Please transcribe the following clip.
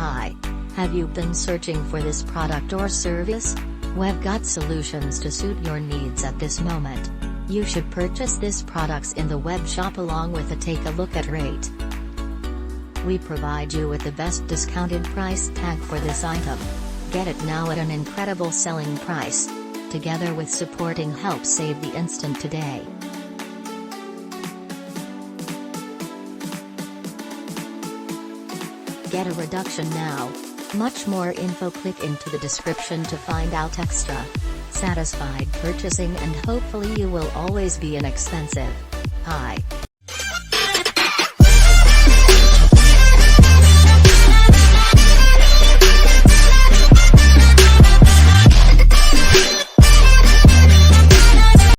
Hi. Have you been searching for this product or service? We've got solutions to suit your needs at this moment. You should purchase this products in the web shop along with a take a look at rate. We provide you with the best discounted price tag for this item. Get it now at an incredible selling price. Together with supporting help save the instant today. Get a reduction now. Much more info, click into the description to find out extra. Satisfied purchasing and hopefully you will always be inexpensive. Hi.